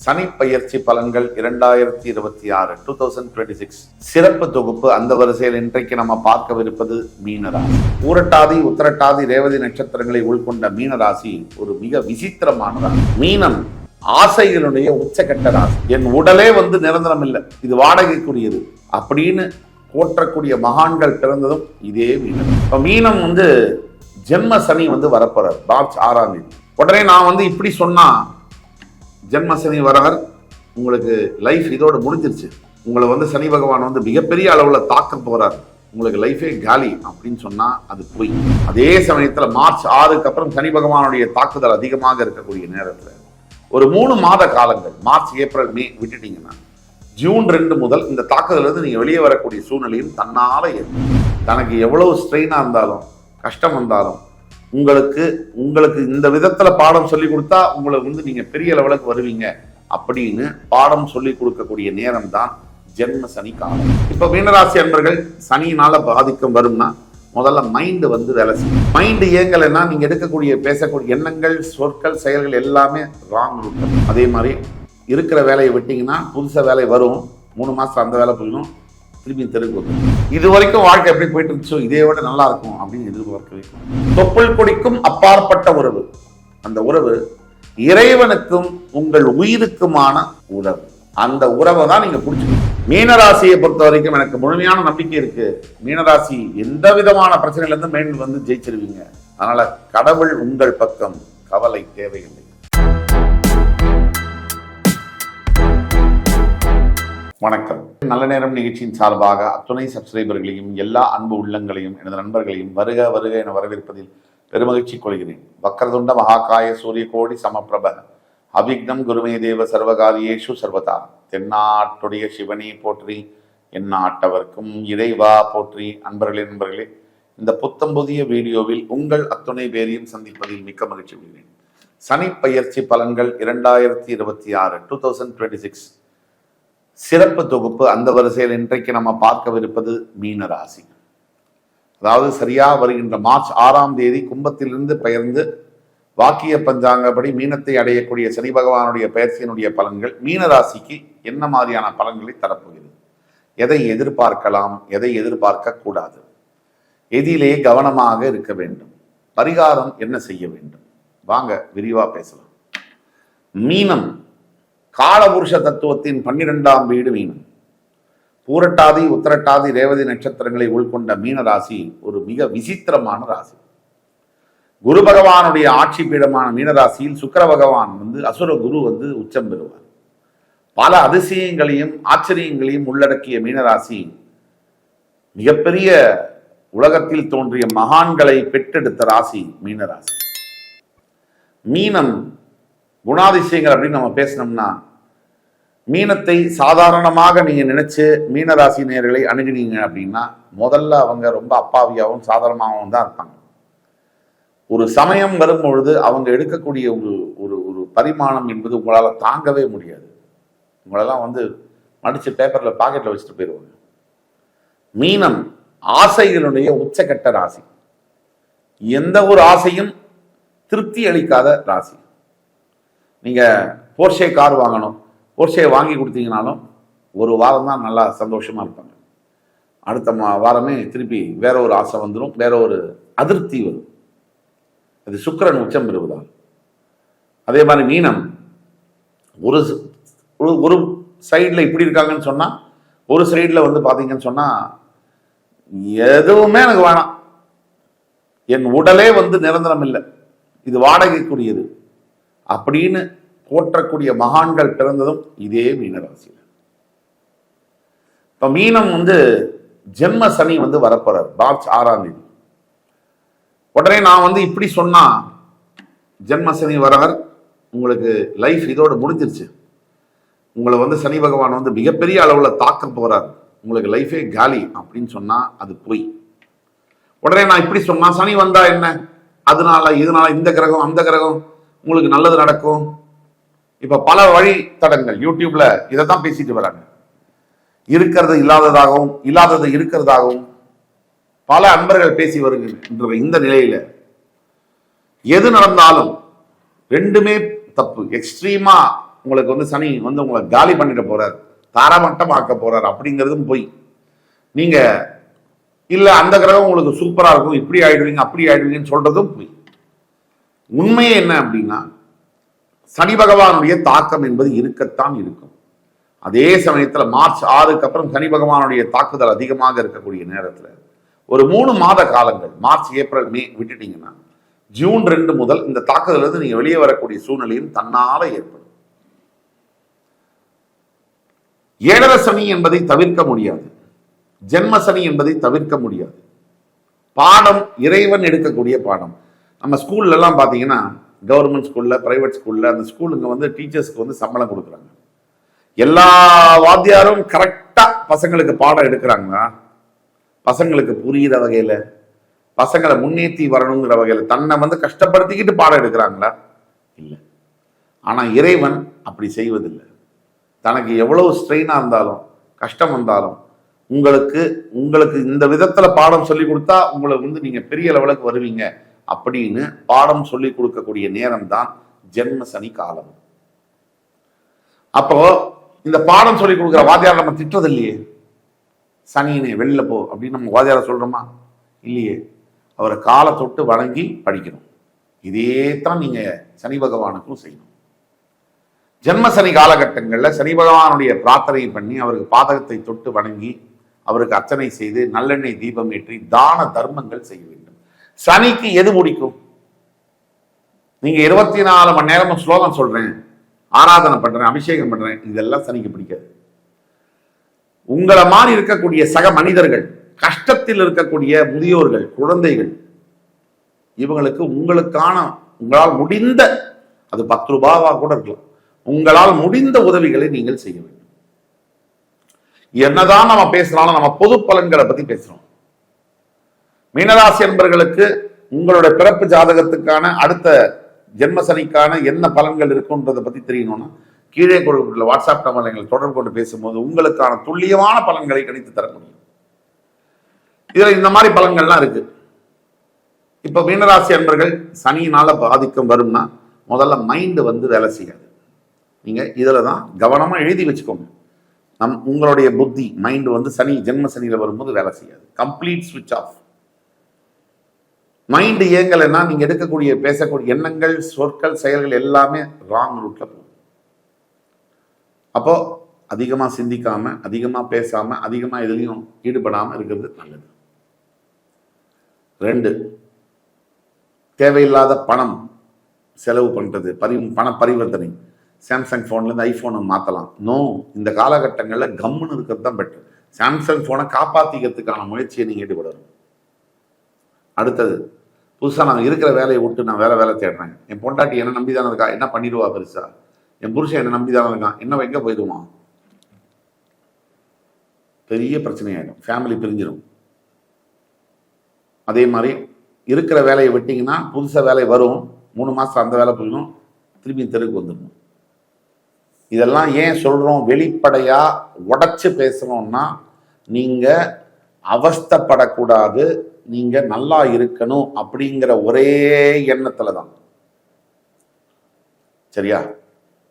சனி பயிற்சி பலன்கள் 2026 2026 சிறப்பு தொகுப்பு. அந்த வரிசையில் இன்றைக்கு நம்ம பார்க்கவிருப்பது மீனராசி. ஊரட்டாதி உத்திரட்டாதி ரேவதி நட்சத்திரங்களை உள்கொண்ட மீனராசி ஒரு மிக விசித்திரமான ராசி. மீனம் ஆசைகளுடைய உச்சகட்ட ராசி. என் உடலே நிரந்தரம் இல்லை, இது வாடகைக்குரியது அப்படின்னு போற்றக்கூடிய மகான்கள் பிறந்ததும் இதே மீனம். இப்ப மீனம் ஜென்ம சனி வரப்போறார் மார்ச் 6ஆம் தேதி. உடனே நான் இப்படி சொன்னா ஜென்ம சனி வரவர் உங்களுக்கு லைஃப் இதோடு முடிஞ்சிருச்சு, உங்களை சனி பகவான் மிகப்பெரிய அளவில் தாக்க போறார், உங்களுக்கு லைஃபே காலி அப்படின்னு சொன்னா அது போய். அதே சமயத்தில் மார்ச் 6க்கு அப்புறம் சனி பகவானுடைய தாக்குதல் அதிகமாக இருக்கக்கூடிய நேரத்தில் ஒரு 3 மாத காலங்கள், மார்ச் ஏப்ரல் மே விட்டுட்டீங்கன்னா ஜூன் 2 முதல் இந்த தாக்குதல் நீங்க வெளியே வரக்கூடிய சூழ்நிலையும் தன்னால ஏற்படும். தனக்கு எவ்வளவு ஸ்ட்ரெயினா இருந்தாலும் கஷ்டம் வந்தாலும் உங்களுக்கு இந்த விதத்துல பாடம் சொல்லி கொடுத்தா உங்களை நீங்க பெரிய லெவலுக்கு வருவீங்க அப்படின்னு பாடம் சொல்லி கொடுக்கக்கூடிய நேரம் தான் ஜென்ம சனி காலம். இப்ப மீனராசி அன்பர்கள் சனியினால பாதிக்கம் வரும்னா முதல்ல மைண்ட் வேலை செய்யும். மைண்ட் இயங்கலைன்னா நீங்க எடுக்கக்கூடிய பேசக்கூடிய எண்ணங்கள் சொற்கள் செயல்கள் எல்லாமே ராங் ரூட். அதே மாதிரி இருக்கிற வேலையை விட்டீங்கன்னா புதுசா வேலை வரும், 3 மாசம் அந்த வேலை போயிடும், திரும்பி தெருக்கு. இது வரைக்கும் வாழ்க்கை எப்படி போயிட்டு இருந்துச்சோ இதே விட நல்லா இருக்கும் அப்படின்னு எதிர்பார்க்கவே. தொப்புள் கொடிக்கும் அப்பாற்பட்ட உறவு, அந்த உறவு இறைவனுக்கும் உங்கள் உயிருக்குமான உறவு. அந்த உறவை தான் நீங்க புடிச்சுக்கணும். மீனராசியை பொறுத்த வரைக்கும் எனக்கு முழுமையான நம்பிக்கை இருக்கு, மீனராசி எந்த விதமான பிரச்சனையில இருந்து மேல் ஜெயிச்சிருவீங்க. அதனால கடவுள் உங்கள் பக்கம், கவலை தேவையில்லை. வணக்கம். நல்ல நேரம் நிகழ்ச்சியின் சார்பாக அத்துணை சப்ஸ்கிரைபர்களையும் எல்லா அன்பு உள்ளங்களையும் எனது நண்பர்களையும் வருக வருக என வரவேற்பதில் பெருமகிழ்ச்சி கொள்கிறேன். வக்கரதுண்ட மகாகாய சூரிய கோடி சமப்பிரப அவிக்னம் குருமே தேவ சர்வகாரியேஷு சர்வதா. தென்னாட்டுடைய சிவனே போற்றி, எந்நாட்டவர்க்கும் இறைவா போற்றி. நண்பர்களே, இந்த புத்தம் புதிய வீடியோவில் உங்கள் அத்துணை பேரையும் சந்திப்பதில் மிக்க மகிழ்ச்சி கொள்கிறேன். சனி பயிற்சி பலன்கள் 2026 2026 சிறப்பு தொகுப்பு. அந்த வரிசையில் இன்றைக்கு நம்ம பார்க்கவிருப்பது மீனராசி. அதாவது சரியா வருகின்ற மார்ச் 6ஆம் தேதி கும்பத்திலிருந்து பெயர்ந்து வாக்கிய பஞ்சாங்கப்படி மீனத்தை அடையக்கூடிய சனி பகவானுடைய பயிற்சியினுடைய பலன்கள் மீனராசிக்கு என்ன மாதிரியான பலன்களை தரப்போகிறது, எதை எதிர்பார்க்கலாம், எதை எதிர்பார்க்க கூடாது, எதிலே கவனமாக இருக்க வேண்டும், பரிகாரம் என்ன செய்ய வேண்டும், வாங்க விரிவா பேசலாம். மீனம் காலபுருஷ தத்துவத்தின் 12ஆம் வீடு மீனம். பூரட்டாதி உத்திரட்டாதி ரேவதி நட்சத்திரங்களை உள்கொண்ட மீனராசி ஒரு மிக விசித்திரமான ராசி. குரு பகவானுடைய ஆட்சி பீடமான மீனராசியில் சுக்கிர பகவான் அசுர குரு உச்சம் பெறுவார். பல அதிசயங்களையும் ஆச்சரியங்களையும் உள்ளடக்கிய மீனராசி மிகப்பெரிய உலகத்தில் தோன்றிய மகான்களை பெற்றெடுத்த ராசி மீனராசி. மீனம் குணாதிசயங்கள் அப்படின்னு நம்ம பேசணும்னா, மீனத்தை சாதாரணமாக நீங்க நினைச்சு மீனராசி நேயர்களை அணுகினீங்க அப்படின்னா முதல்ல அவங்க ரொம்ப அப்பாவியாகவும் சாதாரணமாகவும் தான் இருப்பாங்க. ஒரு சமயம் வரும்பொழுது அவங்க எடுக்கக்கூடிய ஒரு ஒரு பரிமாணம் என்பது உங்களால் தாங்கவே முடியாது. உங்களெல்லாம் மடிச்சு பேப்பர்ல பாக்கெட்ல வச்சுட்டு போயிடுவாங்க. மீனம் ஆசைகளுடைய உச்சகட்ட ராசி. எந்த ஒரு ஆசையும் திருப்தி அளிக்காத ராசி. நீங்க போர்ஷே கார் வாங்கணும், போர்ஷே வாங்கி கொடுத்தீங்கனாலும் ஒரு வாரம் தான் நல்லா சந்தோஷமா இருப்பாங்க. அடுத்த வாரமே திருப்பி வேற ஒரு ஆசை வந்துடும், வேற ஒரு அதிருப்தி வரும். அது சுக்கிரன் உச்சம் பெறுவதால். அதே மாதிரி மீனம் ஒரு சைட்ல இப்படி இருக்காங்கன்னு சொன்னா, ஒரு சைட்ல பாத்தீங்கன்னு சொன்னா எதுவுமே எனக்கு வேணாம், என் உடலே நிரந்தரம் இல்லை, இது வாடகைக்குரியது அப்படின்னு போற்றக்கூடிய மகான்கள் பிறந்ததும் இதே மீனராசியில். இப்ப மீனம் ஜென்ம சனி வரப்போறார் மார்ச் 6ஆம் தேதி. உடனே நான் இப்படி சொன்னா ஜென்ம சனி வரவர் உங்களுக்கு லைஃப் இதோடு முடிஞ்சிருச்சு, உங்களை சனி பகவான் மிகப்பெரிய அளவுல தாக்க போறார், உங்களுக்கு லைஃபே காலி அப்படின்னு சொன்னா அது போய். உடனே நான் இப்படி சொன்னா சனி வந்தா என்ன, அதனால இதனால இந்த கிரகம் அந்த கிரகம் உங்களுக்கு நல்லது நடக்கும். இப்ப பல வழி தடங்கள் யூடியூப்ல இதைத்தான் பேசிட்டு வராங்க. இருக்கிறது இல்லாததாகவும் இல்லாதது இருக்கிறதாகவும் பல அன்பர்கள் பேசி வருகின்ற இந்த நிலையில எது நடந்தாலும் ரெண்டுமே தப்பு. எக்ஸ்ட்ரீமா உங்களுக்கு வந்து சனி வந்து உங்களை காலி பண்ணிட்டு போறார், தாரமட்டமாக்க போறார் அப்படிங்கிறதும் போய். நீங்க இல்ல அந்த கிரகம் உங்களுக்கு சூப்பரா இருக்கும், இப்படி ஆயிடுவீங்க அப்படி ஆயிடுவீங்கன்னு சொல்றதும் போய். உண்மையே என்ன அப்படின்னா, சனி பகவானுடைய தாக்கம் என்பது இருக்கத்தான் இருக்கும். அதே சமயத்துல மார்ச் 6க்கு அப்புறம் சனி பகவானுடைய தாக்குதல் அதிகமாக இருக்கக்கூடிய நேரத்துல ஒரு 3 மாத காலங்கள், மார்ச் ஏப்ரல் மே விட்டுட்டீங்கன்னா, ஜூன் 2 முதல் இந்த தாக்குதல் இருந்து நீங்க வெளியே வரக்கூடிய சூழ்நிலையும் தன்னால ஏற்படும். ஏழரை சனி என்பதை தவிர்க்க முடியாது, ஜென்ம சனி என்பதை தவிர்க்க முடியாது. பாடம் இறைவன் எடுக்கக்கூடிய பாடம். நம்ம ஸ்கூல்ல எல்லாம் பாத்தீங்கன்னா, கவர்மெண்ட் ஸ்கூல்ல, பிரைவேட் ஸ்கூல்ல, அந்த ஸ்கூலுங்க வந்து டீச்சர்ஸ்க்கு வந்து சம்பளம் கொடுக்குறாங்க. எல்லா வாத்தியாரும் கரெக்டா பசங்களுக்கு பாடம் எடுக்கிறாங்களா? பசங்களுக்கு புரியுற வகையில, பசங்களை முன்னேற்றி வரணுங்கிற வகையில தன்னை வந்து கஷ்டப்படுத்திக்கிட்டு பாடம் எடுக்கிறாங்களா? இல்லை. ஆனா இறைவன் அப்படி செய்வதில்லை. தனக்கு எவ்வளவு ஸ்ட்ரெயினா இருந்தாலும், கஷ்டம் வந்தாலும், உங்களுக்கு இந்த விதத்துல பாடம் சொல்லி கொடுத்தா உங்களை வந்து நீங்க பெரிய லெவலுக்கு வருவீங்க அப்படின்னு பாடம் சொல்லி கொடுக்கக்கூடிய நேரம் தான் ஜென்ம சனி காலம். அப்போ இந்த பாடம் சொல்லி கொடுக்குற வாத்தியார் நம்ம திட்டுறது இல்லையே, சனியனே வெளியில போ அப்படின்னு நம்ம வாத்தியார சொல்றோமா? இல்லையே. அவரை காலை தொட்டு வணங்கி படிக்கணும். இதே தான் நீங்க சனி பகவானுக்கும் செய்யணும். ஜென்ம சனி காலகட்டங்களில் சனி பகவானுடைய பிரார்த்தனை பண்ணி அவருக்கு பாதகத்தை தொட்டு வணங்கி அவருக்கு அர்ச்சனை செய்து நல்லெண்ணெய் தீபம் ஏற்றி தான தர்மங்கள் செய்ய வேண்டும். சனிக்கு எது முடிக்கும்? நீங்க 24 மணி நேரமும் ஸ்லோகம் சொல்றேன், ஆராதனை பண்றேன், அபிஷேகம் பண்றேன், இதெல்லாம் சனிக்கு பிடிக்காது. உங்களை மாதிரி இருக்கக்கூடிய சக மனிதர்கள், கஷ்டத்தில் இருக்கக்கூடிய முதியோர்கள், குழந்தைகள், இவங்களுக்கு உங்களால் முடிந்த, அது 10 ரூபாவா கூட இருக்கலாம், உங்களால் முடிந்த உதவிகளை நீங்கள் செய்ய வேண்டும். என்னதான் நம்ம பேசுறாலும் நம்ம பொது பலன்களை பத்தி பேசுறோம். மீனராசி என்பர்களுக்கு உங்களுடைய பிறப்பு ஜாதகத்துக்கான அடுத்த ஜென்ம சனிக்கான என்ன பலன்கள் இருக்குன்றதை பத்தி தெரியணும்னா கீழே கொடுக்கப்பட்டுள்ள வாட்ஸ்அப் நம்பர் நீங்கள் தொடர்பு கொண்டு பேசும்போது உங்களுக்கான துல்லியமான பலன்களை கணித்து தர முடியும். இதுல இந்த மாதிரி பலன்கள்லாம் இருக்கு. இப்ப மீனராசி என்பர்கள் சனியினால பாதிக்கம் வரும்னா முதல்ல மைண்ட் வந்து வேலை செய்யாது. நீங்க இதுல தான் கவனமா எழுதி வச்சுக்கோங்க. உங்களுடைய புத்தி மைண்ட் வந்து சனி ஜென்ம சனியில வரும்போது வேலை செய்யாது. கம்ப்ளீட் ஸ்விட்ச் ஆஃப். மைண்ட் இயங்கலைன்னா நீங்க எடுக்கக்கூடிய பேசக்கூடிய எண்ணங்கள், சொற்கள், செயல்கள் எல்லாமே ராங் ரூட்ல போகும். அப்போ அதிகமா சிந்திக்காம, அதிகமா பேசாம, அதிகமா எதுலையும் ஈடுபடாம இருக்கிறது நல்லது. 2, தேவையில்லாத பணம் செலவு பண்றது, பண பரிவர்த்தனை. சாம்சங் போன்லேருந்து ஐபோனை மாற்றலாம். நோ, இந்த காலகட்டங்களில் கம்முன்னு இருக்கிறது தான் பெட்டர். சாம்சங் போனை காப்பாற்றிக்கிறதுக்கான முயற்சியை நீங்கள் ஈடுபடணும். அடுத்தது, புதுசாக நான் இருக்கிற வேலையை விட்டு நான் வேலை தேடுறேன், என் பொண்டாட்டி என்ன நம்பி தானே இருக்கா, என்ன பண்ணிடுவா பெருசா, என் புருஷன் என்ன நம்பி தானே இருக்கான், என்ன எங்கே போயிடுவான், பெரிய பிரச்சனையாயிடும், ஃபேமிலி பிரிஞ்சிடும். அதே மாதிரி இருக்கிற வேலையை விட்டிங்கன்னா புதுசாக வேலை வரும், 3 மாதம் அந்த வேலை போயிடும், திரும்பி தெருக்கு வந்துடணும். இதெல்லாம் ஏன் சொல்றோம்? வெளிப்படையா உடைச்சு பேசுறோம்னா நீங்க அவஸ்தைப்படக்கூடாது, நீங்க நல்லா இருக்கணும் அப்படிங்கிற ஒரே எண்ணத்துல தான். சரியா?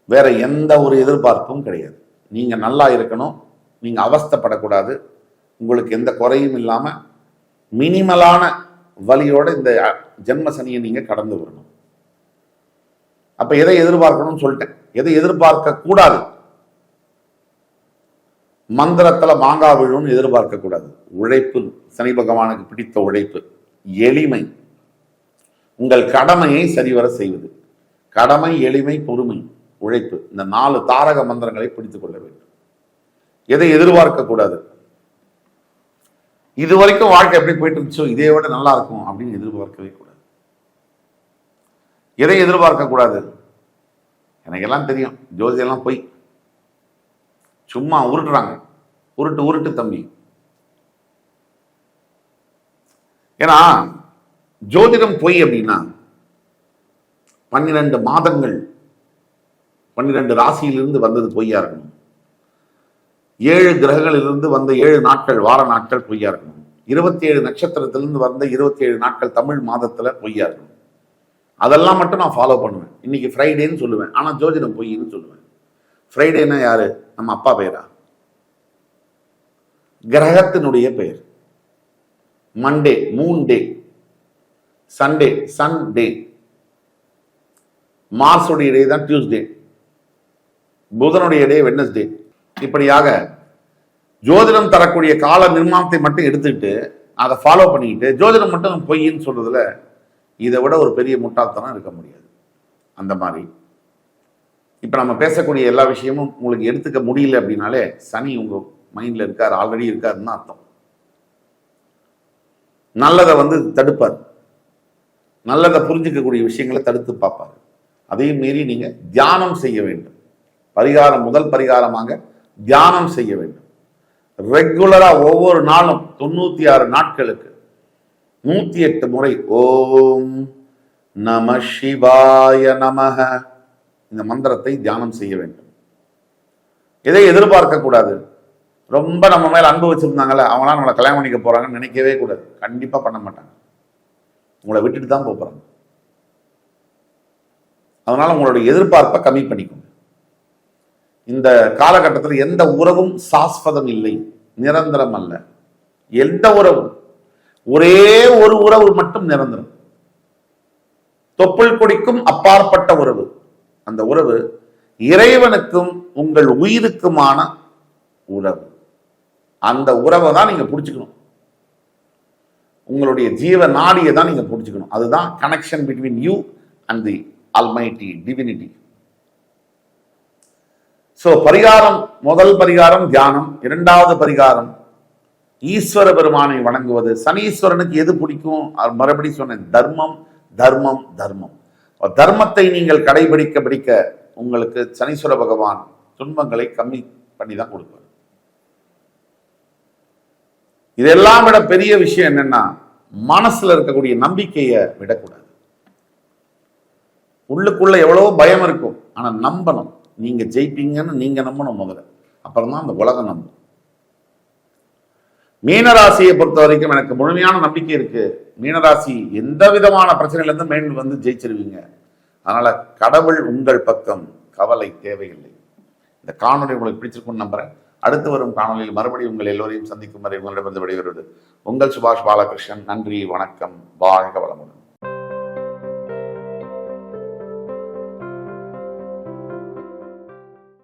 வேற எந்த ஒரு எதிர்பார்ப்பும் கிடையாது. நீங்க நல்லா இருக்கணும், நீங்க அவஸ்தைப்படக்கூடாது, உங்களுக்கு எந்த குறையும் இல்லாம மினிமலான வலியோட இந்த ஜென்ம சனியை நீங்க கடந்து வரணும். அப்ப எதை எதிர்பார்க்கணும்னு சொல்லிட்டேன். எதை எதிர்பார்க்க கூடாது? மந்திரத்துல மாங்காய் விழுன்னு எதிர்பார்க்க கூடாது. உழைப்பு, சனி பகவானுக்கு பிடித்த உழைப்பு, எளிமை, உங்கள் கடமையை சரிவர செய்வது. கடமை, எளிமை, பொறுமை, உழைப்பு, இந்த 4 தாரக மந்திரங்களை பிடித்துக் கொள்ள வேண்டும். எதை எதிர்பார்க்க கூடாது? இது வரைக்கும் வாழ்க்கை எப்படி போயிட்டு இருந்துச்சோ இதை விட நல்லா இருக்கும் அப்படின்னு எதிர்பார்க்கவே கூடாது. எதை எதிர்பார்க்க கூடாது? எனக்கெல்லாம் தெரியும், ஜோதியெல்லாம் போய் சும்மா உருட்டுறாங்க, உருட்டு தம்பி. ஏன்னா ஜோதிடம் பொய் அப்படின்னா 12 மாதங்கள் 12 ராசியிலிருந்து வந்தது பொய்யா இருக்கணும். 7 கிரகங்களிலிருந்து வந்த 7 நாட்கள் வார நாட்கள் பொய்யா இருக்கணும். 27 நட்சத்திரத்திலிருந்து வந்த 27 நாட்கள் தமிழ் மாதத்துல பொய்யா இருக்கணும். அதெல்லாம் மட்டும் நான் ஃபாலோ பண்ணுவேன். இன்னைக்கு ஃப்ரைடேன்னு சொல்லுவேன், ஆனா ஜோதிடம் பொய்ன்னு சொல்லுவேன். ஃப்ரைடேனா யாரு? நம்ம அப்பா பெயரா? கிரகத்தினுடைய பெயர். Monday moon day, Sunday sun day, மார்ஸுடைய டே தான் டியூஸ்டே, புதனுடைய டே வெட்னஸ்டே. இப்படியாக ஜோதிடம் தரக்கூடிய கால நிர்மாணத்தை மட்டும் எடுத்துக்கிட்டு அதை ஃபாலோ பண்ணிக்கிட்டு ஜோதிடம் மட்டும் பொய்ன்னு சொல்றதுல இதை விட ஒரு பெரிய முட்டாள்தனம் இருக்க முடியாது. அந்த மாதிரி இப்ப நம்ம பேசக்கூடிய எல்லா விஷயமும் உங்களுக்கு எடுத்துக்க முடியல அப்படின்னாலே சனி உங்க மைண்ட்ல இருக்காரு, ஆல்ரெடி இருக்காருன்னு அர்த்தம். நல்லதை தடுப்பார், நல்லதை புரிஞ்சுக்கக்கூடிய விஷயங்களை தடுத்து பார்ப்பார். அதையும் மீறி நீங்க தியானம் செய்ய வேண்டும். பரிகாரம், முதல் பரிகாரமாக தியானம் செய்ய வேண்டும். ரெகுலரா ஒவ்வொரு நாளும் 96 நாட்களுக்கு 108 முறை ஓம் நம சிவாய நமஹ இந்த மந்திரத்தை தியானம் செய்ய வேண்டும். எதை எதிர்பார்க்க கூடாது. ரொம்ப நம்ம மேல அன்பு வச்சிருந்தாங்கல்ல, அவங்களாம் நம்மளை கல்யாணம் பண்ணிக்க போறாங்கன்னு நினைக்கவே கூடாது. கண்டிப்பா பண்ண மாட்டாங்க. உங்களை விட்டுட்டு தான் போறாங்க. அதனால உங்களுடைய எதிர்பார்ப்பை கம்மி பண்ணிக்கோங்க. இந்த காலகட்டத்தில் எந்த உறவும் சாஸ்வதம் இல்லை, நிரந்தரம் அல்ல. எந்த உறவும், ஒரே ஒரு உறவு மட்டும் நிரந்தரம். தொப்புள் கொடிக்கும் அப்பாற்பட்ட உறவு. அந்த உறவு இறைவனுக்கும் உங்கள் உயிருக்குமான உறவு. அந்த உறவை தான் நீங்க பிடிச்சுக்கணும். உங்களுடைய ஜீவ நாடியை தான் நீங்க பிடிச்சுக்கணும். அதுதான் connection between you and the almighty divinity. So பரிகாரம், முதல் பரிகாரம் தியானம், இரண்டாவது பரிகாரம் ஈஸ்வர பெருமானை வணங்குவது. சனீஸ்வரனுக்கு எது பிடிக்கும்? மறுபடி சொன்னேன், தர்மம் தர்மம் தர்மம். தர்மத்தை நீங்கள் கடைபிடிக்க உங்களுக்கு சனீஸ்வர பகவான் துன்பங்களை கம்மி பண்ணி தான் கொடுப்பார். இதெல்லாம் விட பெரிய விஷயம் என்னன்னா, மனசுல இருக்கக்கூடிய நம்பிக்கையை விடக்கூடாது. உள்ளுக்குள்ள எவ்வளவோ பயம் இருக்கும், ஆனா நம்பணும். நீங்க ஜெயிப்பீங்கன்னு நீங்க நம்பணும் முதல்ல. அப்புறம் தான் அந்த உலகம் நம்பும். மீனராசியை பொறுத்த வரைக்கும் எனக்கு முழுமையான நம்பிக்கை இருக்கு. மீனராசி எந்த விதமான பிரச்சனையில இருந்து மீண்டும் ஜெயிச்சிருவீங்க. அதனால கடவுள் உங்கள் பக்கம், கவலை தேவையில்லை. இந்த காணொலி உங்களுக்கு பிடிச்சிருக்கும்னு நம்புறேன். அடுத்து வரும் காணொலியில் மறுபடியும் உங்கள் எல்லோரையும் சந்திக்கும் வரை உங்களிடமிருந்து விடைபெறுவது உங்கள் சுபாஷ் பாலகிருஷ்ணன். நன்றி, வணக்கம், வாழ்க வளமுடன்.